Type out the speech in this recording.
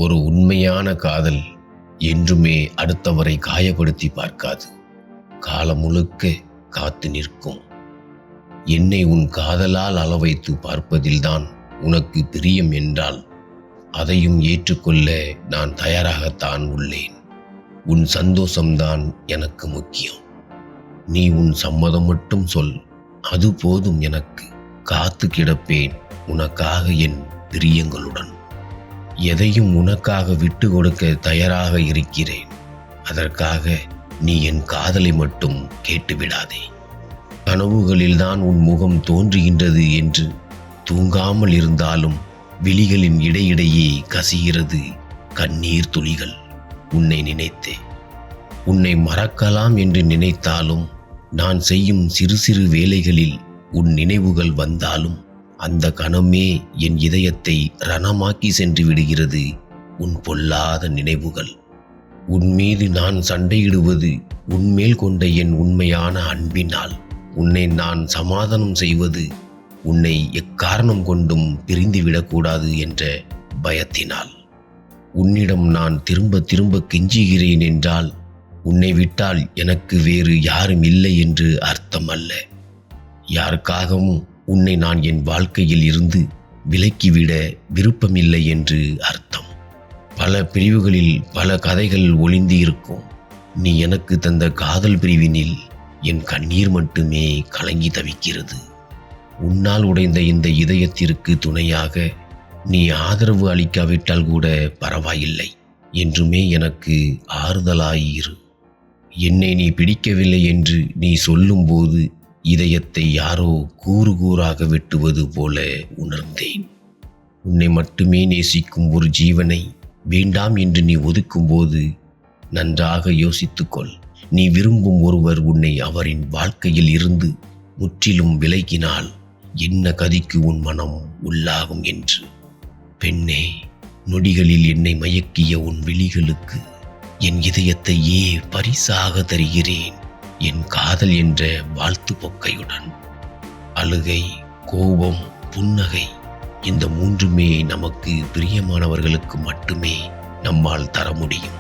ஒரு உண்மையான காதல் என்றுமே அடுத்தவரை காயப்படுத்தி பார்க்காது. காலம் முழுக்க காத்து நிற்கும். என்னை உன் காதலால் அளவைத்து பார்ப்பதில்தான் உனக்கு பிரியம் என்றால் அதையும் ஏற்றுக்கொள்ள நான் தயாராகத்தான் உள்ளேன். உன் சந்தோஷம்தான் எனக்கு முக்கியம். நீ உன் சம்மதம் மட்டும் சொல், அது போதும் எனக்கு. காத்து கிடப்பேன் உனக்காக என் பிரியங்களுடன். எதையும் உனக்காக விட்டு கொடுக்க தயாராக இருக்கிறேன். அதற்காக நீ என் காதலை மட்டும் கேட்டுவிடாதே. கனவுகளில்தான் உன் முகம் தோன்றுகின்றது என்று தூங்காமல் இருந்தாலும் விழிகளின் இடையிடையே கசிகிறது கண்ணீர் துளிகள். உன்னை நினைத்தே. உன்னை மறக்கலாம் என்று நினைத்தாலும், நான் செய்யும் சிறு சிறு வேலைகளில் உன் நினைவுகள் வந்தாலும் அந்த கணமே என் இதயத்தை ரணமாக்கி சென்று விடுகிறது உன் பொல்லாத நினைவுகள். உன் மீது நான் சண்டையிடுவது உன்மேல் கொண்ட என் உண்மையான அன்பினால். உன்னை நான் சமாதானம் செய்வது உன்னை எக்காரணம் கொண்டும் பிரிந்துவிடக்கூடாது என்ற பயத்தினால். உன்னிடம் நான் திரும்ப திரும்ப கெஞ்சுகிறேன் என்றால் உன்னை விட்டால் எனக்கு வேறு யாரும் இல்லை என்று அர்த்தம் அல்ல. யாருக்காகவும் உன்னை நான் என் வாழ்க்கையில் இருந்து விலக்கிவிட விருப்பமில்லை என்று அர்த்தம். பல பிரிவுகளில் பல கதைகள் ஒளிந்து இருக்கும். நீ எனக்கு தந்த காதல் பிரிவினில் என் கண்ணீர் மட்டுமே கலங்கி தவிக்கிறது. உன்னால் உடைந்த இந்த இதயத்திற்கு துணையாக நீ ஆதரவு அளிக்காவிட்டால் கூட பரவாயில்லை. என்றுமே எனக்கு ஆறுதலாயிரு. என்னை நீ பிடிக்கவில்லை என்று நீ சொல்லும்போது இதயத்தை யாரோ கூறு கூறாக வெட்டுவது போல உணர்ந்தேன். உன்னை மட்டுமே நேசிக்கும் ஒரு ஜீவனை வேண்டாம் என்று நீ ஒதுக்கும்போது நன்றாக யோசித்துக்கொள். நீ விரும்பும் ஒருவர் உன்னை அவரின் வாழ்க்கையில் இருந்து முற்றிலும் விலகினால் என்ன கதிக்கு உன் மனம் உள்ளாகும் என்று. பெண்ணே, நொடிகளில் என்னை மயக்கிய உன் விழிகளுக்கு என் இதயத்தையே பரிசாக தருகிறேன். என் காதல் என்ற வாழ்த்து பொக்கையுடன். அழுகை, கோபம், புன்னகை, இந்த மூன்றுமே நமக்கு பிரியமானவர்களுக்கு மட்டுமே நம்மால் தர முடியும்.